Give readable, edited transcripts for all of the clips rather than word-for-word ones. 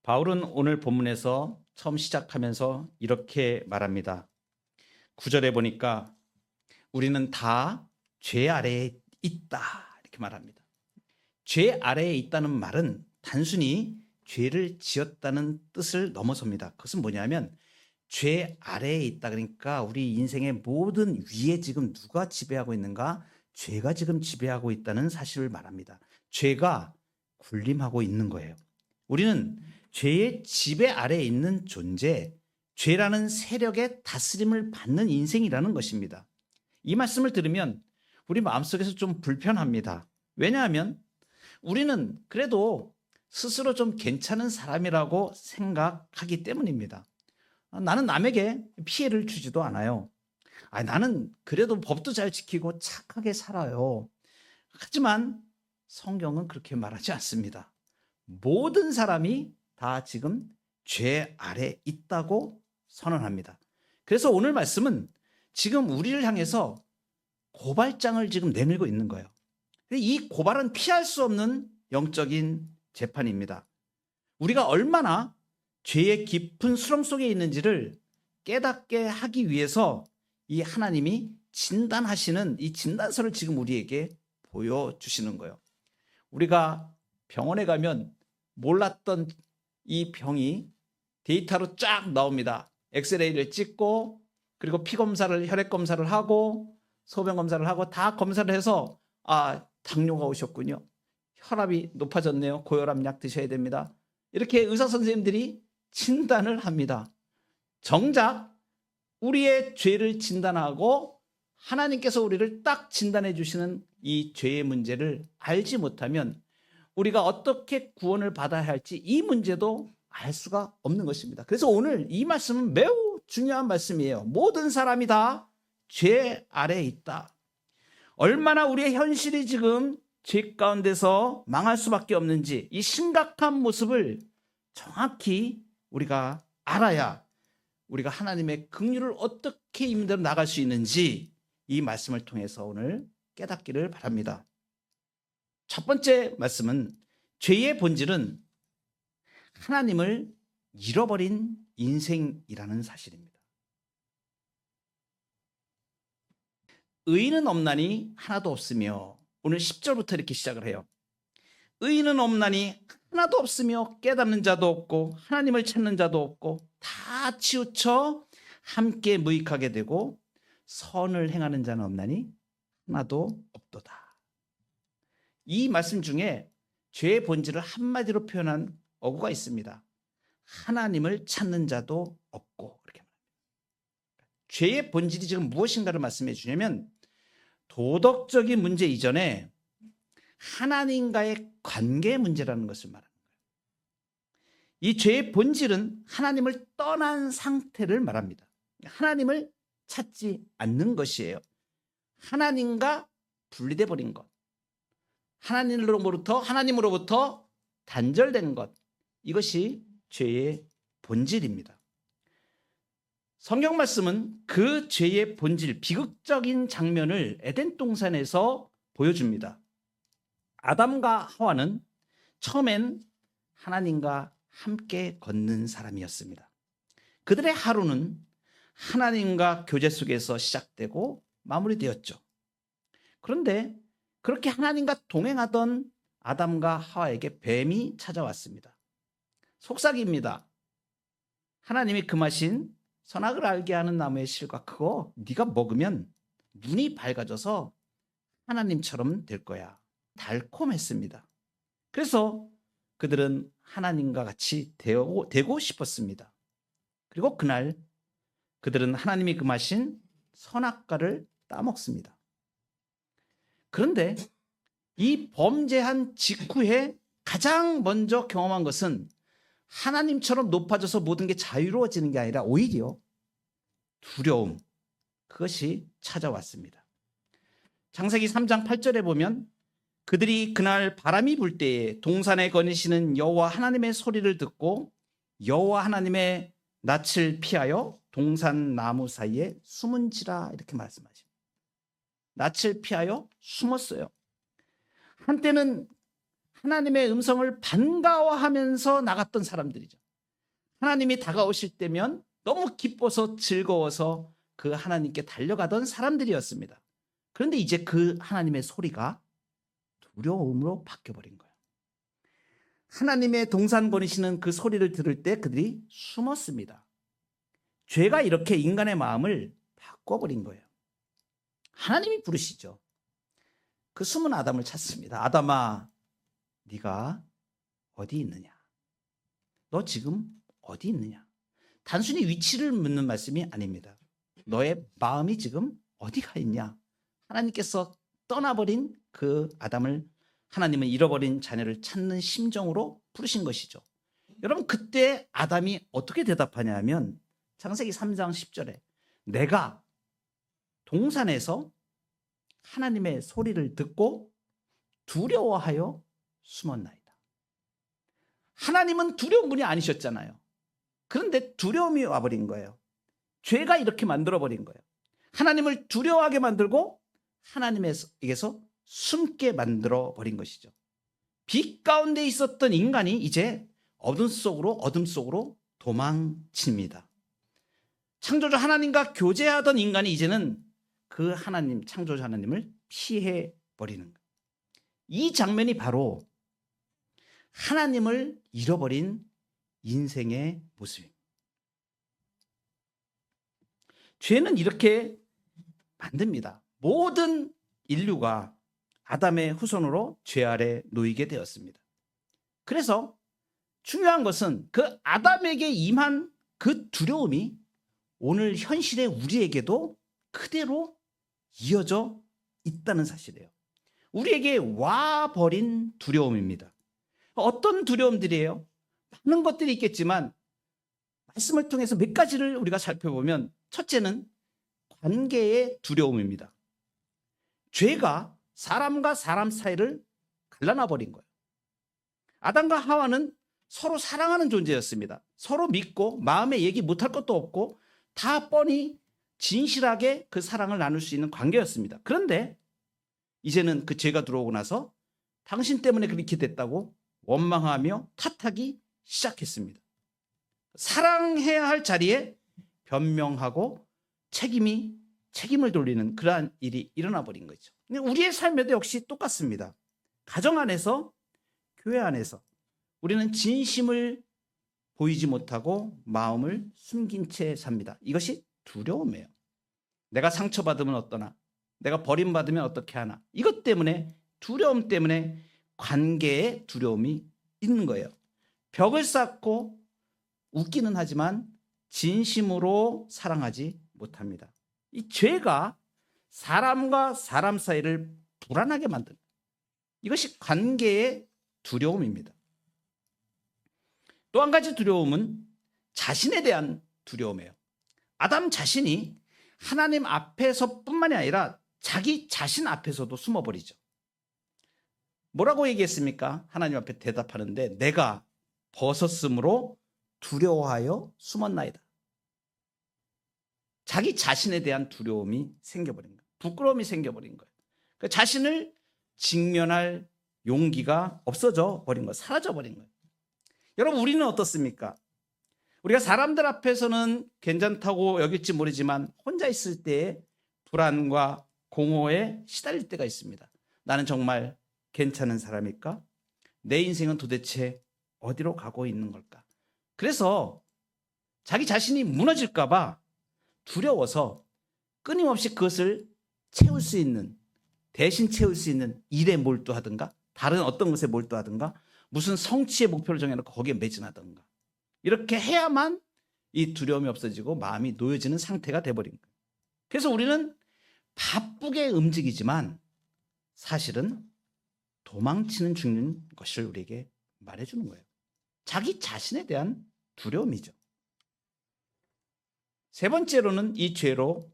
바울은 오늘 본문에서 처음 시작하면서 이렇게 말합니다. 9절에 보니까 우리는 다 죄 아래에 있다 이렇게 말합니다. 죄 아래에 있다는 말은 단순히 죄를 지었다는 뜻을 넘어섭니다. 그것은 뭐냐면 죄 아래에 있다, 그러니까 우리 인생의 모든 위에 지금 누가 지배하고 있는가? 죄가 지금 지배하고 있다는 사실을 말합니다. 죄가 군림하고 있는 거예요. 우리는 죄의 지배 아래에 있는 존재, 죄라는 세력의 다스림을 받는 인생이라는 것입니다. 이 말씀을 들으면 우리 마음속에서 좀 불편합니다. 왜냐하면 우리는 그래도 스스로 좀 괜찮은 사람이라고 생각하기 때문입니다. 나는 남에게 피해를 주지도 않아요. 나는 그래도 법도 잘 지키고 착하게 살아요. 하지만 성경은 그렇게 말하지 않습니다. 모든 사람이 다 지금 죄 아래 있다고 선언합니다. 그래서 오늘 말씀은 지금 우리를 향해서 고발장을 지금 내밀고 있는 거예요. 이 고발은 피할 수 없는 영적인 재판입니다. 우리가 얼마나 죄의 깊은 수렁 속에 있는지를 깨닫게 하기 위해서 이 하나님이 진단하시는 이 진단서를 지금 우리에게 보여주시는 거예요. 우리가 병원에 가면 몰랐던 이 병이 데이터로 쫙 나옵니다. 엑스레이를 찍고 그리고 피 검사를, 혈액 검사를 하고 소변 검사를 하고 다 검사를 해서 당뇨가 오셨군요. 혈압이 높아졌네요. 고혈압 약 드셔야 됩니다. 이렇게 의사 선생님들이 진단을 합니다. 정작 우리의 죄를 진단하고 하나님께서 우리를 딱 진단해 주시는 이 죄의 문제를 알지 못하면 우리가 어떻게 구원을 받아야 할지 이 문제도 알 수가 없는 것입니다. 그래서 오늘 이 말씀은 매우 중요한 말씀이에요. 모든 사람이 다 죄 아래에 있다. 얼마나 우리의 현실이 지금 죄 가운데서 망할 수밖에 없는지 이 심각한 모습을 정확히 우리가 알아야 우리가 하나님의 긍휼을 어떻게 임대로 나갈 수 있는지 이 말씀을 통해서 오늘 깨닫기를 바랍니다. 첫 번째 말씀은 죄의 본질은 하나님을 잃어버린 인생이라는 사실입니다. 의인은 없나니 하나도 없으며, 오늘 10절부터 이렇게 시작을 해요. 의인은 없나니 하나도 없으며 깨닫는 자도 없고 하나님을 찾는 자도 없고 다 치우쳐 함께 무익하게 되고 선을 행하는 자는 없나니 하나도 없도다. 이 말씀 중에 죄의 본질을 한마디로 표현한 어구가 있습니다. 하나님을 찾는 자도 없고, 이렇게 말합니다. 죄의 본질이 지금 무엇인가를 말씀해 주냐면 도덕적인 문제 이전에 하나님과의 관계 문제라는 것을 말합니다. 이 죄의 본질은 하나님을 떠난 상태를 말합니다. 하나님을 찾지 않는 것이에요. 하나님과 분리돼 버린 것, 하나님으로부터 단절된 것, 이것이 죄의 본질입니다. 성경 말씀은 그 죄의 본질, 비극적인 장면을 에덴 동산에서 보여줍니다. 아담과 하와는 처음엔 하나님과 함께 걷는 사람이었습니다. 그들의 하루는 하나님과 교제 속에서 시작되고 마무리되었죠. 그런데 그렇게 하나님과 동행하던 아담과 하와에게 뱀이 찾아왔습니다. 속삭입니다. 하나님이 금하신 선악을 알게 하는 나무의 실과 그거 네가 먹으면 눈이 밝아져서 하나님처럼 될 거야. 달콤했습니다. 그래서 그들은 하나님과 같이 되고 싶었습니다. 그리고 그날 그들은 하나님이 금하신 선악과를 따먹습니다. 그런데 이 범죄한 직후에 가장 먼저 경험한 것은 하나님처럼 높아져서 모든 게 자유로워지는 게 아니라 오히려 두려움, 그것이 찾아왔습니다. 창세기 3장 8절에 보면 그들이 그날 바람이 불 때에 동산에 거니시는 여호와 하나님의 소리를 듣고 여호와 하나님의 낯을 피하여 동산 나무 사이에 숨은지라, 이렇게 말씀하십니다. 낯을 피하여 숨었어요. 한때는 하나님의 음성을 반가워하면서 나갔던 사람들이죠. 하나님이 다가오실 때면 너무 기뻐서 즐거워서 그 하나님께 달려가던 사람들이었습니다. 그런데 이제 그 하나님의 소리가 두려움으로 바뀌어버린 거예요. 하나님의 동산번이시는 그 소리를 들을 때 그들이 숨었습니다. 죄가 이렇게 인간의 마음을 바꿔버린 거예요. 하나님이 부르시죠. 그 숨은 아담을 찾습니다. 아담아, 네가 어디 있느냐? 너 지금 어디 있느냐? 단순히 위치를 묻는 말씀이 아닙니다. 너의 마음이 지금 어디가 있냐? 하나님께서 떠나버린 그 아담을 하나님은 잃어버린 자녀를 찾는 심정으로 부르신 것이죠. 여러분, 그때 아담이 어떻게 대답하냐 하면 창세기 3장 10절에 내가 동산에서 하나님의 소리를 듣고 두려워하여 숨었나이다. 하나님은 두려운 분이 아니셨잖아요. 그런데 두려움이 와버린 거예요. 죄가 이렇게 만들어버린 거예요. 하나님을 두려워하게 만들고 하나님에게서 숨게 만들어버린 것이죠. 빛 가운데 있었던 인간이 이제 어둠 속으로 도망칩니다. 창조주 하나님과 교제하던 인간이 이제는 그 하나님, 창조주 하나님을 피해버리는 거예요. 이 장면이 바로 하나님을 잃어버린 인생의 모습입니다. 죄는 이렇게 만듭니다. 모든 인류가 아담의 후손으로 죄 아래 놓이게 되었습니다. 그래서 중요한 것은 그 아담에게 임한 그 두려움이 오늘 현실의 우리에게도 그대로 이어져 있다는 사실이에요. 우리에게 와버린 두려움입니다. 어떤 두려움들이에요? 많은 것들이 있겠지만 말씀을 통해서 몇 가지를 우리가 살펴보면 첫째는 관계의 두려움입니다. 죄가 사람과 사람 사이를 갈라놔 버린 거예요. 아담과 하와는 서로 사랑하는 존재였습니다. 서로 믿고 마음에 얘기 못할 것도 없고 다 뻔히 진실하게 그 사랑을 나눌 수 있는 관계였습니다. 그런데 이제는 그 죄가 들어오고 나서 당신 때문에 그렇게 됐다고 원망하며 탓하기 시작했습니다. 사랑해야 할 자리에 변명하고 책임을 돌리는 그러한 일이 일어나 버린 거죠. 우리의 삶에도 역시 똑같습니다. 가정 안에서, 교회 안에서 우리는 진심을 보이지 못하고 마음을 숨긴 채 삽니다. 이것이 두려움이에요. 내가 상처받으면 어떠나, 내가 버림받으면 어떻게 하나. 이것 때문에, 두려움 때문에 관계에 두려움이 있는 거예요. 벽을 쌓고 웃기는 하지만 진심으로 사랑하지 못합니다. 이 죄가 사람과 사람 사이를 불안하게 만듭니다. 이것이 관계의 두려움입니다. 또 한 가지 두려움은 자신에 대한 두려움이에요. 아담 자신이 하나님 앞에서뿐만이 아니라 자기 자신 앞에서도 숨어버리죠. 뭐라고 얘기했습니까? 하나님 앞에 대답하는데 내가 벗었으므로 두려워하여 숨었나이다. 자기 자신에 대한 두려움이 생겨버린 거예요. 부끄러움이 생겨버린 거예요. 그러니까 자신을 직면할 용기가 없어져 버린 거예요. 사라져 버린 거예요. 여러분, 우리는 어떻습니까? 우리가 사람들 앞에서는 괜찮다고 여길지 모르지만 혼자 있을 때의 불안과 공허에 시달릴 때가 있습니다. 나는 정말 괜찮은 사람일까? 내 인생은 도대체 어디로 가고 있는 걸까? 그래서 자기 자신이 무너질까 봐 두려워서 끊임없이 그것을 대신 채울 수 있는 일에 몰두하든가, 다른 어떤 것에 몰두하든가, 무슨 성취의 목표를 정해놓고 거기에 매진하든가, 이렇게 해야만 이 두려움이 없어지고 마음이 놓여지는 상태가 돼버린 거예요. 그래서 우리는 바쁘게 움직이지만 사실은 도망치는 중인 것을 우리에게 말해주는 거예요. 자기 자신에 대한 두려움이죠. 세 번째로는 이 죄로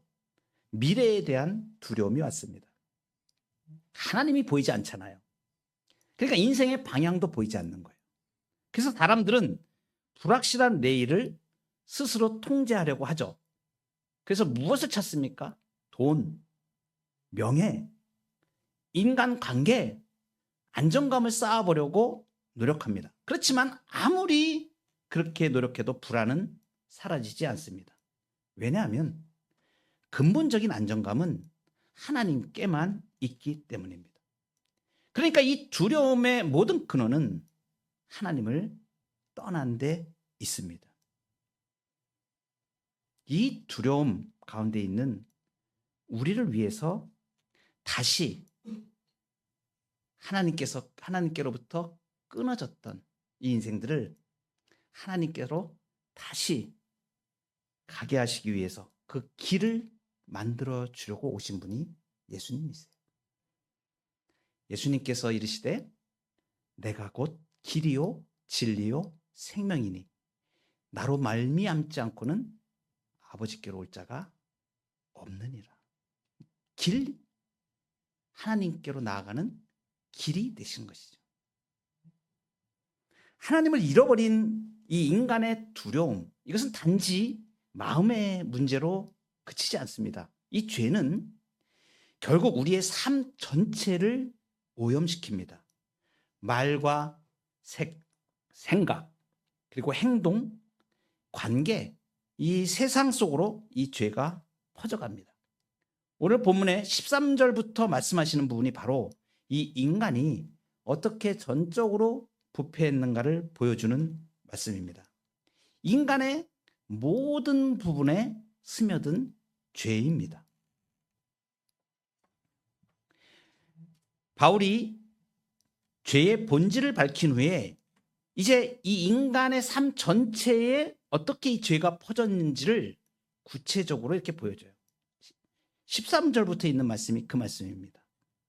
미래에 대한 두려움이 왔습니다. 하나님이 보이지 않잖아요. 그러니까 인생의 방향도 보이지 않는 거예요. 그래서 사람들은 불확실한 내일을 스스로 통제하려고 하죠. 그래서 무엇을 찾습니까? 돈, 명예, 인간관계, 안정감을 쌓아보려고 노력합니다. 그렇지만 아무리 그렇게 노력해도 불안은 사라지지 않습니다. 왜냐하면 근본적인 안정감은 하나님께만 있기 때문입니다. 그러니까 이 두려움의 모든 근원은 하나님을 떠난 데 있습니다. 이 두려움 가운데 있는 우리를 위해서 다시 하나님께로부터 끊어졌던 이 인생들을 하나님께로 다시 가게 하시기 위해서 그 길을 만들어 주려고 오신 분이 예수님이세요. 예수님께서 이르시되 내가 곧 길이요 진리요 생명이니 나로 말미암지 않고는 아버지께로 올 자가 없느니라. 하나님께로 나아가는 길이 되신 것이죠. 하나님을 잃어버린 이 인간의 두려움, 이것은 단지 마음의 문제로 그치지 않습니다. 이 죄는 결국 우리의 삶 전체를 오염시킵니다. 말과 생각, 그리고 행동, 관계, 이 세상 속으로 이 죄가 퍼져갑니다. 오늘 본문의 13절부터 말씀하시는 부분이 바로 이 인간이 어떻게 전적으로 부패했는가를 보여주는 말씀입니다. 인간의 모든 부분에 스며든 죄입니다. 바울이 죄의 본질을 밝힌 후에 이제 이 인간의 삶 전체에 어떻게 이 죄가 퍼졌는지를 구체적으로 이렇게 보여줘요. 13절부터 있는 말씀이 그 말씀입니다.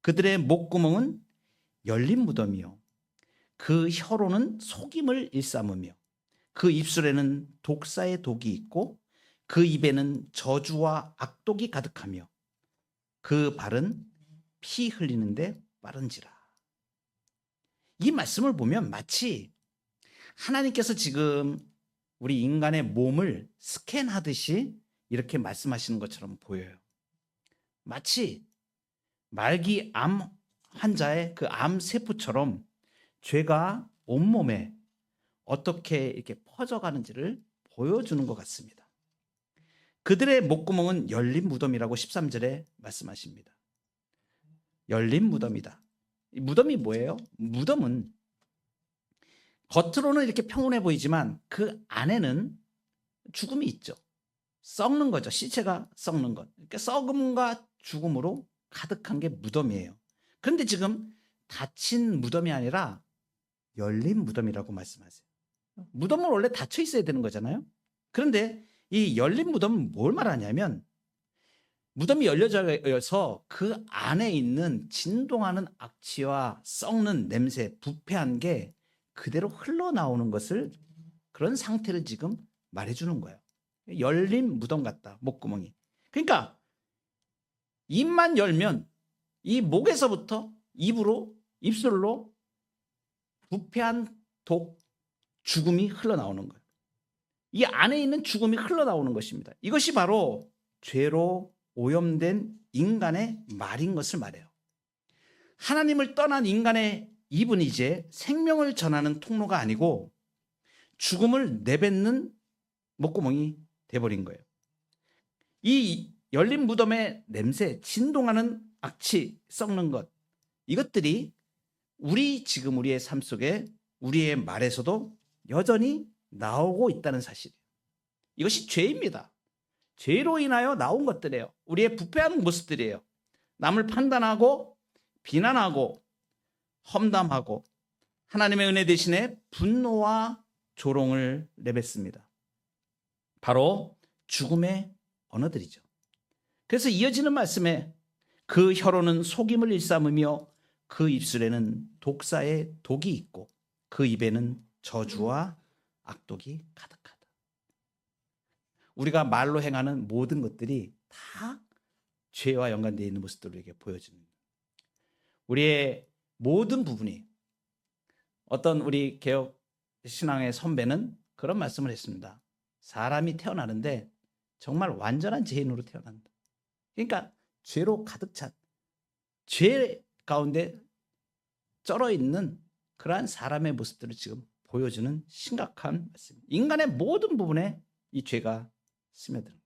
그들의 목구멍은 열린 무덤이요 그 혀로는 속임을 일삼으며 그 입술에는 독사의 독이 있고 그 입에는 저주와 악독이 가득하며 그 발은 피 흘리는데 빠른지라. 이 말씀을 보면 마치 하나님께서 지금 우리 인간의 몸을 스캔하듯이 이렇게 말씀하시는 것처럼 보여요. 마치 말기 암 환자의 그 암 세포처럼 죄가 온몸에 어떻게 이렇게 퍼져가는지를 보여주는 것 같습니다. 그들의 목구멍은 열린 무덤이라고 13절에 말씀하십니다. 열린 무덤이다. 이 무덤이 뭐예요? 무덤은 겉으로는 이렇게 평온해 보이지만 그 안에는 죽음이 있죠. 썩는 거죠. 시체가 썩는 것. 그러니까 썩음과 죽음으로 가득한 게 무덤이에요. 그런데 지금 닫힌 무덤이 아니라 열린 무덤이라고 말씀하세요. 무덤은 원래 닫혀 있어야 되는 거잖아요. 그런데 이 열린 무덤은 뭘 말하냐면 무덤이 열려져서 그 안에 있는 진동하는 악취와 썩는 냄새, 부패한 게 그대로 흘러나오는 것을, 그런 상태를 지금 말해주는 거예요. 열린 무덤 같다, 목구멍이. 그러니까 입만 열면 이 목에서부터 입으로, 입술로 부패한 독, 죽음이 흘러나오는 거예요. 이 안에 있는 죽음이 흘러나오는 것입니다. 이것이 바로 죄로 오염된 인간의 말인 것을 말해요. 하나님을 떠난 인간의 입은 이제 생명을 전하는 통로가 아니고 죽음을 내뱉는 목구멍이 돼버린 거예요. 이 열린 무덤의 냄새, 진동하는 악취, 썩는 것, 이것들이 지금 우리의 삶 속에 우리의 말에서도 여전히 나오고 있다는 사실이에요. 이것이 죄입니다. 죄로 인하여 나온 것들이에요. 우리의 부패한 모습들이에요. 남을 판단하고 비난하고 험담하고 하나님의 은혜 대신에 분노와 조롱을 내뱉습니다. 바로 죽음의 언어들이죠. 그래서 이어지는 말씀에 그 혀로는 속임을 일삼으며 그 입술에는 독사의 독이 있고 그 입에는 저주와 악독이 가득하다. 우리가 말로 행하는 모든 것들이 다 죄와 연관되어 있는 모습들을 이렇게 보여줍니다. 우리의 모든 부분이, 어떤 우리 개혁 신앙의 선배는 그런 말씀을 했습니다. 사람이 태어나는데 정말 완전한 죄인으로 태어난다. 그러니까 죄로 가득 찬, 죄 가운데 쩔어 있는 그러한 사람의 모습들을 지금 보여주는 심각한 말씀입니다. 인간의 모든 부분에 이 죄가 스며드는 거예요.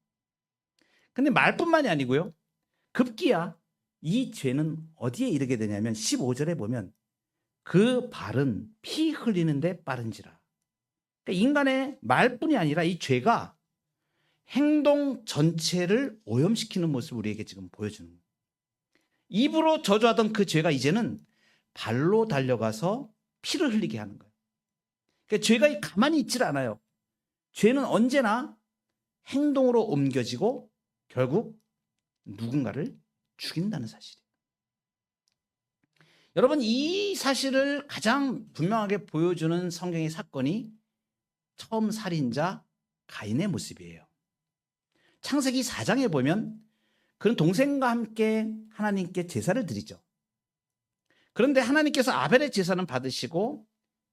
근데 말뿐만이 아니고요. 급기야 이 죄는 어디에 이르게 되냐면 15절에 보면 그 발은 피 흘리는데 빠른지라. 그러니까 인간의 말뿐이 아니라 이 죄가 행동 전체를 오염시키는 모습을 우리에게 지금 보여주는 거예요. 입으로 저주하던 그 죄가 이제는 발로 달려가서 피를 흘리게 하는 거예요. 그러니까 죄가 가만히 있질 않아요. 죄는 언제나 행동으로 옮겨지고 결국 누군가를 죽인다는 사실이에요. 여러분, 이 사실을 가장 분명하게 보여주는 성경의 사건이 처음 살인자 가인의 모습이에요. 창세기 4장에 보면 그는 동생과 함께 하나님께 제사를 드리죠. 그런데 하나님께서 아벨의 제사는 받으시고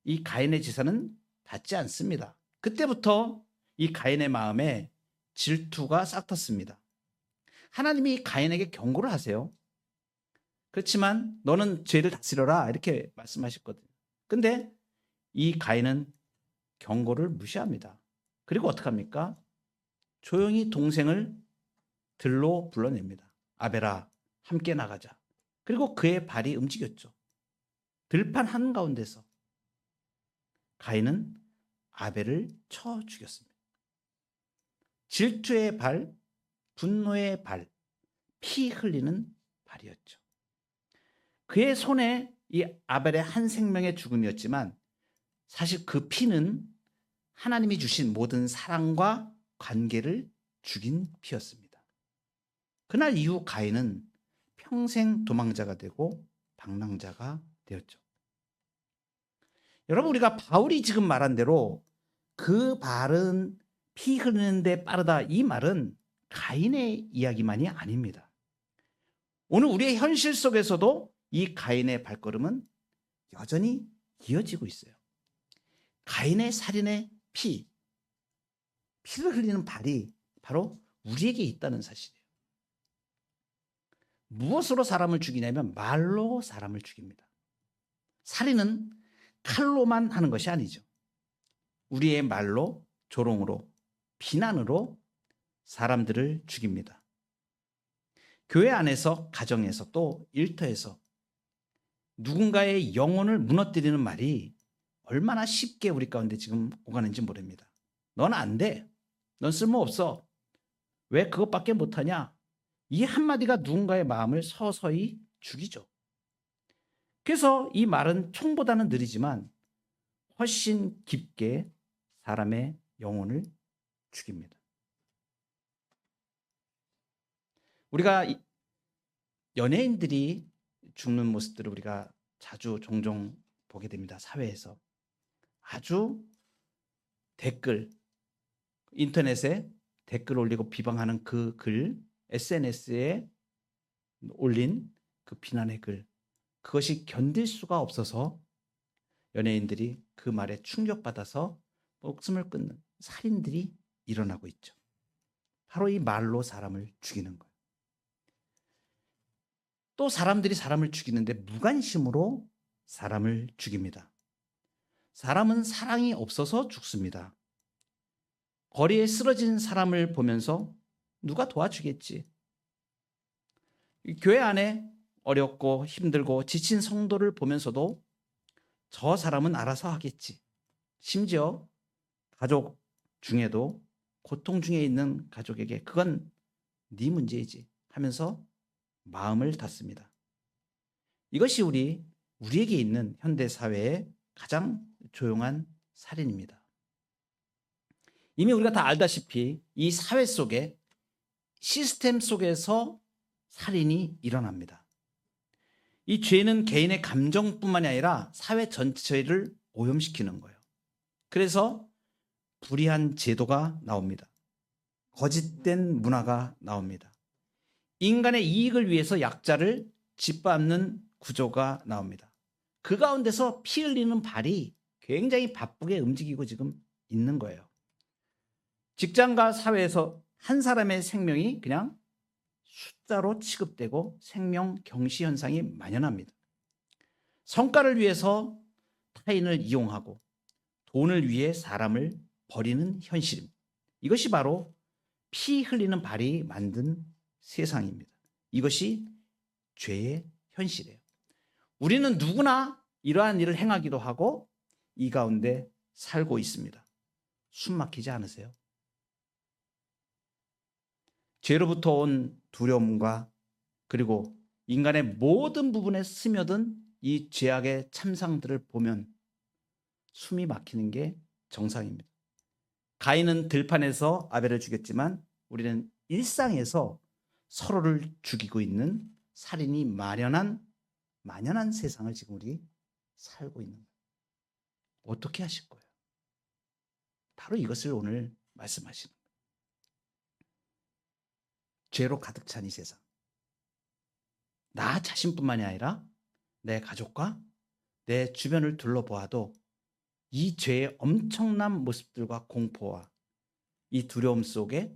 이 가인의 제사는 받지 않습니다. 그때부터 이 가인의 마음에 질투가 싹 텄습니다. 하나님이 가인에게 경고를 하세요. 그렇지만 너는 죄를 다스려라 이렇게 말씀하셨거든요. 근데 이 가인은 경고를 무시합니다. 그리고 어떡합니까? 조용히 동생을 들로 불러냅니다. 아벨아, 함께 나가자. 그리고 그의 발이 움직였죠. 들판 한가운데서 가인은 아벨을 쳐 죽였습니다. 질투의 발, 분노의 발, 피 흘리는 발이었죠. 그의 손에 이 아벨의 한 생명의 죽음이었지만 사실 그 피는 하나님이 주신 모든 사랑과 관계를 죽인 피였습니다. 그날 이후 가인은 평생 도망자가 되고 방랑자가 되었죠. 여러분, 우리가 바울이 지금 말한 대로 그 발은 피 흐르는데 빠르다, 이 말은 가인의 이야기만이 아닙니다. 오늘 우리의 현실 속에서도 이 가인의 발걸음은 여전히 이어지고 있어요. 가인의 살인의 피를 흘리는 발이 바로 우리에게 있다는 사실이에요. 무엇으로 사람을 죽이냐면 말로 사람을 죽입니다. 살인은 칼로만 하는 것이 아니죠. 우리의 말로, 조롱으로, 비난으로 사람들을 죽입니다. 교회 안에서, 가정에서, 또 일터에서 누군가의 영혼을 무너뜨리는 말이 얼마나 쉽게 우리 가운데 지금 오가는지 모릅니다. 넌 안 돼. 넌 쓸모없어. 왜 그것밖에 못하냐? 이 한마디가 누군가의 마음을 서서히 죽이죠. 그래서 이 말은 총보다는 느리지만 훨씬 깊게 사람의 영혼을 죽입니다. 우리가 연예인들이 죽는 모습들을 우리가 자주 종종 보게 됩니다. 사회에서. 아주 인터넷에 댓글 올리고 비방하는 그 글, SNS에 올린 그 비난의 글, 그것이 견딜 수가 없어서 연예인들이 그 말에 충격받아서 목숨을 끊는 살인들이 일어나고 있죠. 바로 이 말로 사람을 죽이는 거예요. 또 사람들이 사람을 죽이는데 무관심으로 사람을 죽입니다. 사람은 사랑이 없어서 죽습니다. 거리에 쓰러진 사람을 보면서 누가 도와주겠지. 교회 안에 어렵고 힘들고 지친 성도를 보면서도 저 사람은 알아서 하겠지. 심지어 가족 중에도 고통 중에 있는 가족에게 그건 네 문제이지 하면서 마음을 닫습니다. 이것이 우리에게 있는 현대 사회의 가장 조용한 살인입니다. 이미 우리가 다 알다시피 이 사회 속에 시스템 속에서 살인이 일어납니다. 이 죄는 개인의 감정뿐만이 아니라 사회 전체를 오염시키는 거예요. 그래서 불의한 제도가 나옵니다. 거짓된 문화가 나옵니다. 인간의 이익을 위해서 약자를 짓밟는 구조가 나옵니다. 그 가운데서 피 흘리는 발이 굉장히 바쁘게 움직이고 지금 있는 거예요. 직장과 사회에서 한 사람의 생명이 그냥 숫자로 취급되고 생명 경시 현상이 만연합니다. 성과를 위해서 타인을 이용하고 돈을 위해 사람을 버리는 현실입니다. 이것이 바로 피 흘리는 발이 만든 세상입니다. 이것이 죄의 현실이에요. 우리는 누구나 이러한 일을 행하기도 하고 이 가운데 살고 있습니다. 숨 막히지 않으세요? 죄로부터 온 두려움과 그리고 인간의 모든 부분에 스며든 이 죄악의 참상들을 보면 숨이 막히는 게 정상입니다. 가인은 들판에서 아벨을 죽였지만 우리는 일상에서 서로를 죽이고 있는 살인이 만연한 세상을 지금 우리 살고 있는 거예요. 어떻게 하실 거예요? 바로 이것을 오늘 말씀하시는 거예요. 죄로 가득 찬 이 세상. 나 자신뿐만이 아니라 내 가족과 내 주변을 둘러보아도 이 죄의 엄청난 모습들과 공포와 이 두려움 속에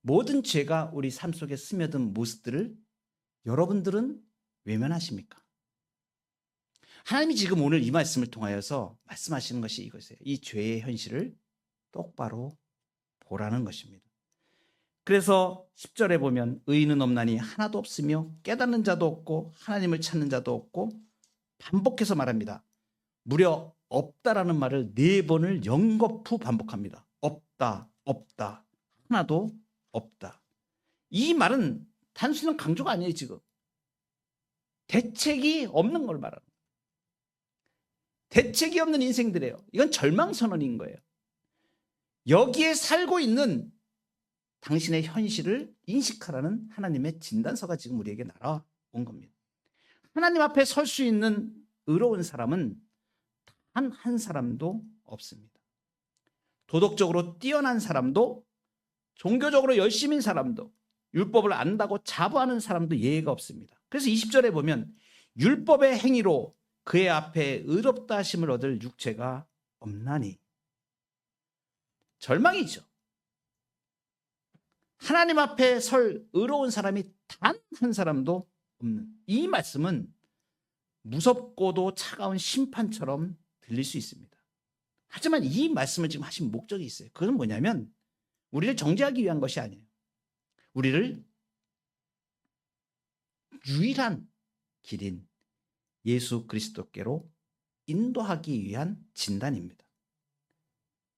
모든 죄가 우리 삶 속에 스며든 모습들을 여러분들은 외면하십니까? 하나님이 지금 오늘 이 말씀을 통하여서 말씀하시는 것이 이것이에요. 이 죄의 현실을 똑바로 보라는 것입니다. 그래서 10절에 보면 의인은 없나니 하나도 없으며 깨닫는 자도 없고 하나님을 찾는 자도 없고 반복해서 말합니다. 무려 없다라는 말을 4번을 연거푸 반복합니다. 없다, 없다, 하나도 없다. 이 말은 단순한 강조가 아니에요. 지금 대책이 없는 걸 말하는 거예요. 대책이 없는 인생들이에요. 이건 절망선언인 거예요. 여기에 살고 있는 당신의 현실을 인식하라는 하나님의 진단서가 지금 우리에게 날아온 겁니다. 하나님 앞에 설 수 있는 의로운 사람은 단 한 사람도 없습니다. 도덕적으로 뛰어난 사람도, 종교적으로 열심인 사람도, 율법을 안다고 자부하는 사람도 예외가 없습니다. 그래서 20절에 보면 율법의 행위로 그의 앞에 의롭다 하심을 얻을 육체가 없나니. 절망이죠. 하나님 앞에 설 의로운 사람이 단 한 사람도 없는 이 말씀은 무섭고도 차가운 심판처럼 들릴 수 있습니다. 하지만 이 말씀을 지금 하신 목적이 있어요. 그건 뭐냐면 우리를 정죄하기 위한 것이 아니에요. 우리를 유일한 길인 예수 그리스도께로 인도하기 위한 진단입니다.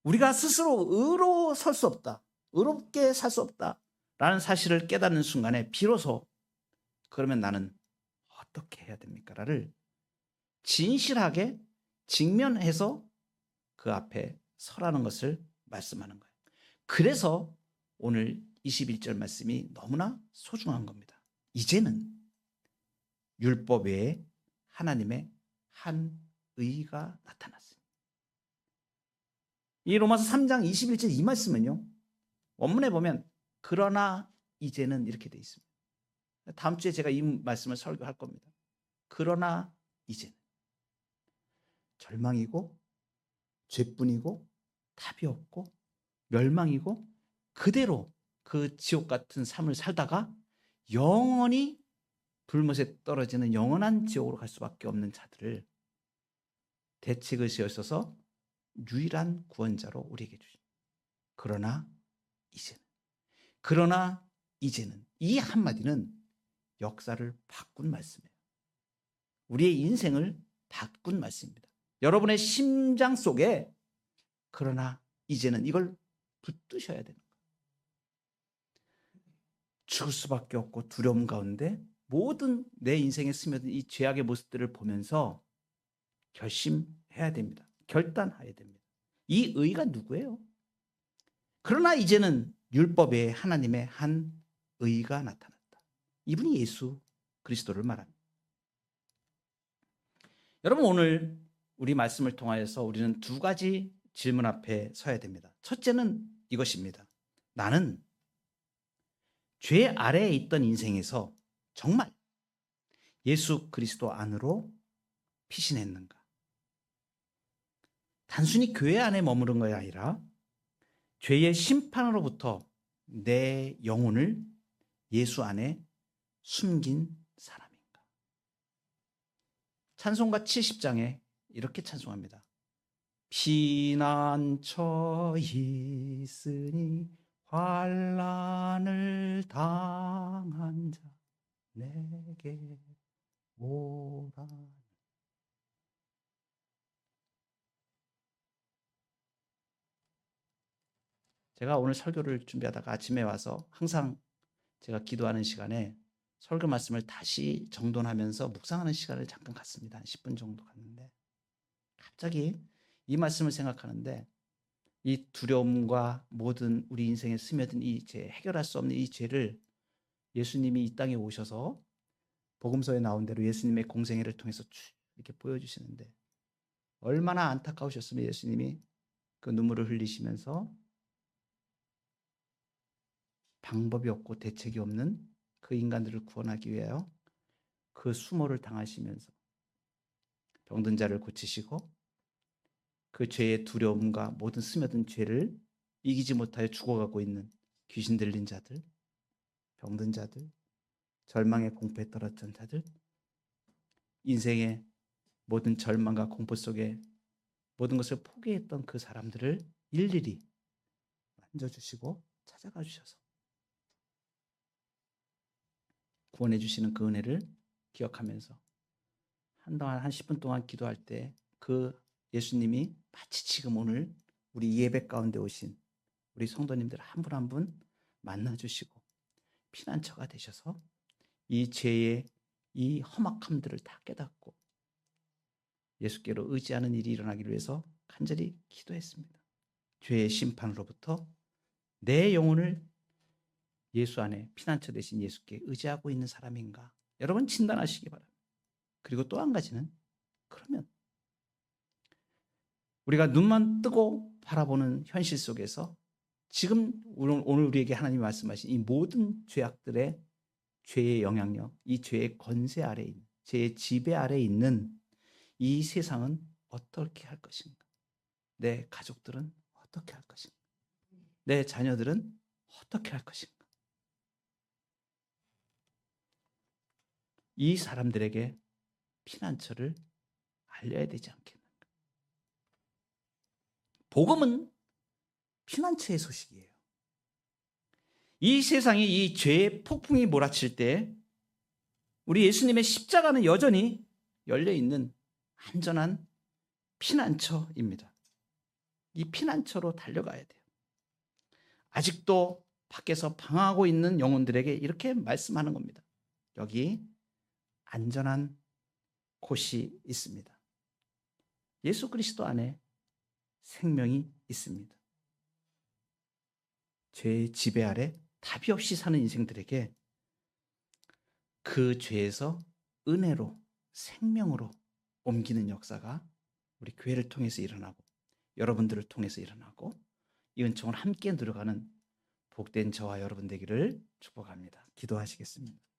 우리가 스스로 의로 설 수 없다, 의롭게 살 수 없다라는 사실을 깨닫는 순간에 비로소 그러면 나는 어떻게 해야 됩니까?를 진실하게 직면해서 그 앞에 서라는 것을 말씀하는 거예요. 그래서 오늘 21절 말씀이 너무나 소중한 겁니다. 이제는 율법 외에 하나님의 한 의가 나타났습니다. 이 로마서 3장 21절 이 말씀은요, 원문에 보면 그러나 이제는 이렇게 돼 있습니다. 다음 주에 제가 이 말씀을 설교할 겁니다. 그러나 이제는 절망이고 죄뿐이고 답이 없고 멸망이고 그대로 그 지옥 같은 삶을 살다가 영원히 불못에 떨어지는 영원한 지옥으로 갈 수밖에 없는 자들을 대책을 세우셔서 유일한 구원자로 우리에게 주십니다. 그러나 이제는 이 한마디는 역사를 바꾼 말씀이에요. 우리의 인생을 바꾼 말씀입니다. 여러분의 심장 속에 그러나 이제는 이걸 붙드셔야 되는 거예요. 죽을 수밖에 없고 두려움 가운데 모든 내 인생에 스며든 이 죄악의 모습들을 보면서 결심해야 됩니다. 결단해야 됩니다. 이 의가 누구예요? 그러나 이제는 율법 외에 하나님의 한 의가 나타났다. 이분이 예수 그리스도를 말합니다. 여러분, 오늘 우리 말씀을 통하여서 우리는 두 가지 질문 앞에 서야 됩니다. 첫째는 이것입니다. 나는 죄 아래에 있던 인생에서 정말 예수 그리스도 안으로 피신했는가? 단순히 교회 안에 머무른 것이 아니라 죄의 심판으로부터 내 영혼을 예수 안에 숨긴 사람인가? 찬송가 70장에 이렇게 찬송합니다. 피난처 있으니 환난을 당한 자 내게 오라. 제가 오늘 설교를 준비하다가 아침에 와서 항상 제가 기도하는 시간에 설교 말씀을 다시 정돈하면서 묵상하는 시간을 잠깐 갖습니다. 한 10분 정도 갔는데 갑자기 이 말씀을 생각하는데 이 두려움과 모든 우리 인생에 스며든 이 죄, 해결할 수 없는 이 죄를 예수님이 이 땅에 오셔서 복음서에 나온 대로 예수님의 공생애를 통해서 쭉 이렇게 보여주시는데 얼마나 안타까우셨으면 예수님이 그 눈물을 흘리시면서 방법이 없고 대책이 없는 그 인간들을 구원하기 위하여 그 수모를 당하시면서 병든 자를 고치시고 그 죄의 두려움과 모든 스며든 죄를 이기지 못하여 죽어가고 있는 귀신 들린 자들, 병든 자들, 절망의 공포에 떨어진 자들, 인생의 모든 절망과 공포 속에 모든 것을 포기했던 그 사람들을 일일이 만져주시고 찾아가 주셔서 구원해 주시는 그 은혜를 기억하면서 한동안 한 10분 동안 기도할 때 그 예수님이 마치 지금 오늘 우리 예배 가운데 오신 우리 성도님들 한 분 한 분 만나주시고 피난처가 되셔서 이 죄의 이 험악함들을 다 깨닫고 예수께로 의지하는 일이 일어나기를 위해서 간절히 기도했습니다. 죄의 심판으로부터 내 영혼을 예수 안에 피난처 되신 예수께 의지하고 있는 사람인가? 여러분 진단하시기 바랍니다. 그리고 또 한 가지는 그러면 우리가 눈만 뜨고 바라보는 현실 속에서 지금 오늘 우리에게 하나님이 말씀하신 이 모든 죄악들의 죄의 영향력, 이 죄의 권세 아래에 있는, 죄의 지배 아래에 있는 이 세상은 어떻게 할 것인가? 내 가족들은 어떻게 할 것인가? 내 자녀들은 어떻게 할 것인가? 이 사람들에게 피난처를 알려야 되지 않겠는가? 복음은 피난처의 소식이에요. 이 세상에 이 죄의 폭풍이 몰아칠 때 우리 예수님의 십자가는 여전히 열려있는 안전한 피난처입니다. 이 피난처로 달려가야 돼요. 아직도 밖에서 방황하고 있는 영혼들에게 이렇게 말씀하는 겁니다. 여기 안전한 곳이 있습니다. 예수 그리스도 안에 생명이 있습니다. 죄의 지배 아래 답이 없이 사는 인생들에게 그 죄에서 은혜로 생명으로 옮기는 역사가 우리 교회를 통해서 일어나고 여러분들을 통해서 일어나고 이 은총을 함께 누려가는 복된 저와 여러분 되기를 축복합니다. 기도하시겠습니다.